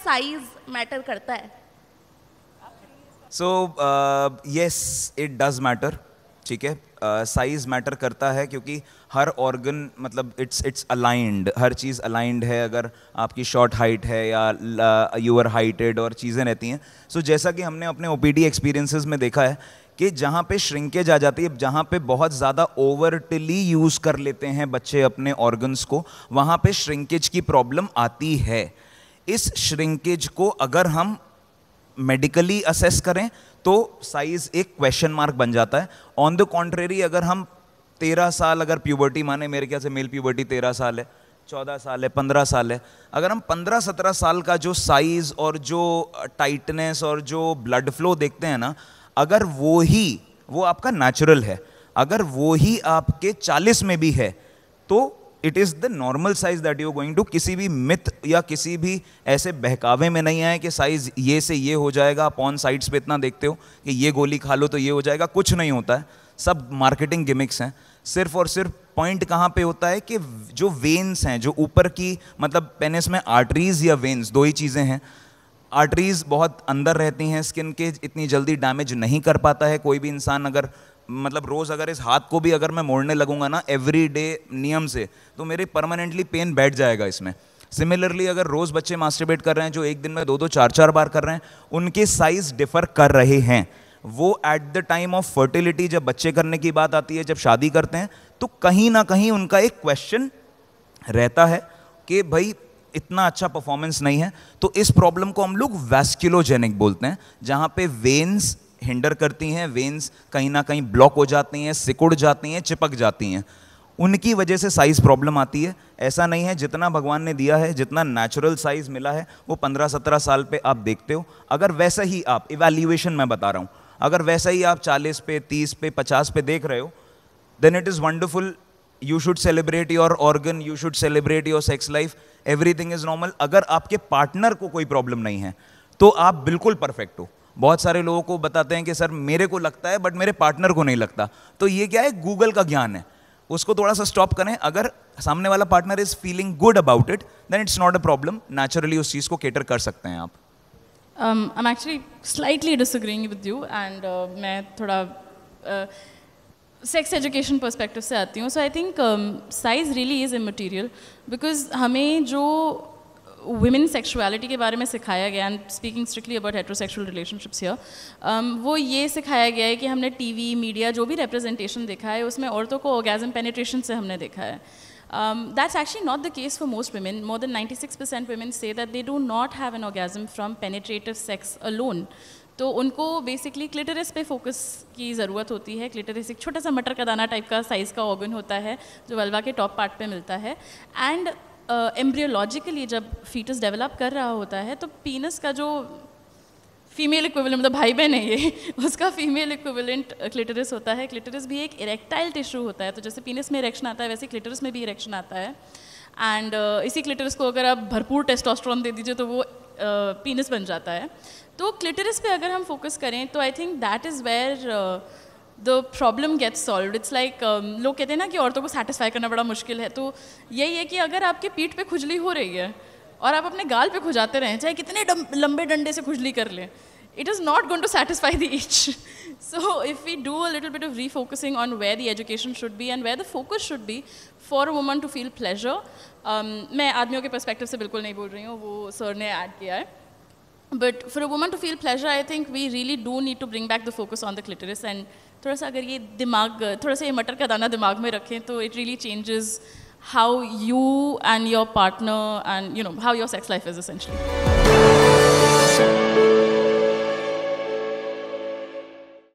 Size matter करता है? So yes, it does matter, ठीक है। साइज मैटर करता है क्योंकि हर ऑर्गन मतलब it's aligned, her cheese aligned है। अगर आपकी शॉर्ट हाइट है या यू आर हाइटेड और चीज़ें रहती हैं। सो जैसा कि हमने अपने ओपीडी एक्सपीरियंसेस में देखा है कि जहाँ पे श्रिंकेज आ जाती है, जहाँ पे बहुत ज़्यादा ओवरटली यूज़ कर लेते हैं बच्चे अपने ऑर्गन्स को, वहाँ पे श्रिंकेज की प्रॉब्लम आती है। इस श्रिंकेज को अगर हम मेडिकली असेस करें तो साइज एक क्वेश्चन मार्क बन जाता है। ऑन द कॉन्ट्रेरी, अगर हम 13 साल अगर प्यूबर्टी माने, मेरे ख्याल से मेल प्यूबर्टी 13 साल है, 14 साल है, 15 साल है, अगर हम 15-17 साल का जो साइज और जो टाइटनेस और जो ब्लड फ्लो देखते हैं ना, अगर वो आपका नेचुरल है, अगर वो ही आपके 40 में भी है, तो it is the normal size that you going to. किसी भी मिथ या किसी भी ऐसे बहकावे में नहीं आए कि साइज ये से ये हो जाएगा। आप ऑन साइट्स पे इतना देखते हो कि ये गोली खा लो तो ये हो जाएगा, कुछ नहीं होता है, सब मार्केटिंग गिमिक्स हैं। सिर्फ और सिर्फ पॉइंट कहाँ पे होता है कि जो वेन्स हैं, जो ऊपर की मतलब पेनिस में आर्टरीज या वेन्स, दो ही चीज़ें हैं। आर्टरीज बहुत अंदर रहती हैं स्किन के, इतनी जल्दी डैमेज नहीं कर पाता है कोई भी इंसान। अगर मतलब रोज़ अगर इस हाथ को भी अगर मैं मोड़ने लगूंगा ना एवरी डे नियम से, तो मेरे परमानेंटली पेन बैठ जाएगा इसमें। सिमिलरली अगर रोज़ बच्चे मास्टरबेट कर रहे हैं, जो एक दिन में 2-2, 4-4 बार कर रहे हैं, उनके साइज डिफर कर रहे हैं। वो at the time of fertility, जब बच्चे करने की बात आती है, जब शादी करते हैं, तो कहीं ना कहीं उनका एक क्वेश्चन रहता है कि भाई इतना अच्छा परफॉर्मेंस नहीं है। तो इस प्रॉब्लम को हम लोग वैस्कुलोजेनिक बोलते हैं, जहाँ पे वेन्स हिंडर करती हैं, वेन्स कहीं ना कहीं ब्लॉक हो जाती हैं, सिकुड़ जाती हैं, चिपक जाती हैं, उनकी वजह से साइज़ प्रॉब्लम आती है। ऐसा नहीं है, जितना भगवान ने दिया है, जितना नेचुरल साइज़ मिला है, वो 15-17 साल पे आप देखते हो। अगर वैसा ही आप इवैल्यूएशन मैं बता रहा हूँ, अगर वैसा ही आप 40 पे, 30 पे, 50 पे देख रहे हो, then it is wonderful. You should celebrate your organ, you should celebrate your sex life, everything is normal. अगर आपके पार्टनर को कोई प्रॉब्लम नहीं है तो आप बिल्कुल परफेक्ट हो। बहुत सारे लोगों को बताते हैं कि सर मेरे को लगता है बट मेरे पार्टनर को नहीं लगता। तो ये क्या है, गूगल का ज्ञान है, उसको थोड़ा सा स्टॉप करें। अगर सामने वाला partner is feeling good about it, then it's not a problem. Naturally उस चीज़ को केटर कर सकते हैं आप। I am actually slightly disagreeing with you and मैं थोड़ा सेक्स एजुकेशन पर्सपेक्टिव से आती हूँ। So I think size really is immaterial, because हमें जो वुमेन सेक्सुअलिटी के बारे में सिखाया गया, and speaking strictly about heterosexual relationships here, वो ये सिखाया गया है कि हमने टीवी, मीडिया जो भी रिप्रेजेंटेशन देखा है, उसमें औरतों को ऑर्गेज़म पेनिट्रेशन से हमने देखा है। That's actually not the case for most women. More than 96% women say that they do not have an orgasm from penetrative sex alone. तो उनको बेसिकली क्लिटरिस पे फोकस की ज़रूरत होती है। क्लिटरिस एक छोटा सा मटर का दाना टाइप का साइज़ का ऑर्गन होता है जो वल्वा के टॉप पार्ट पे मिलता है। एंड एम्ब्रियोलॉजिकली जब फीटस डेवलप कर रहा होता है तो पीनस का जो फीमेल इक्विवेलेंट, मतलब भाई बहन है ये, उसका फीमेल इक्विवेलेंट क्लिटरिस होता है। क्लिटरिस भी एक इरेक्टाइल टिश्यू होता है, तो जैसे पीनस में इरेक्शन आता है वैसे क्लिटरिस में भी इरेक्शन आता है। एंड इसी क्लिटरिस को अगर आप भरपूर टेस्टोस्टेरोन दे दीजिए तो वो पीनस बन जाता है। तो क्लिटरिस पे अगर हम फोकस करें तो I think that is where the problem gets solved. It's like लोग कहते हैं ना कि औरतों को सेटिस्फाई करना बड़ा मुश्किल है, तो यही है कि अगर आपके पीठ पे खुजली हो रही है और आप अपने गाल पे खुजाते रहें, चाहे कितने लंबे डंडे से खुजली कर लें, it is not going to satisfy the itch. So if we do a little bit of refocusing on where the education should be and where the focus should be for a woman to feel pleasure, मैं आदमियों के perspective से बिल्कुल नहीं बोल रही हूँ, वो सर ने ऐड किया है, but for a woman to feel pleasure, I think we really do need to bring back the focus on the clitoris. And थोड़ा सा अगर ये दिमाग, थोड़ा सा ये मटर का दाना दिमाग में रखें तो it really changes how you and your partner and you know how your sex life is essentially.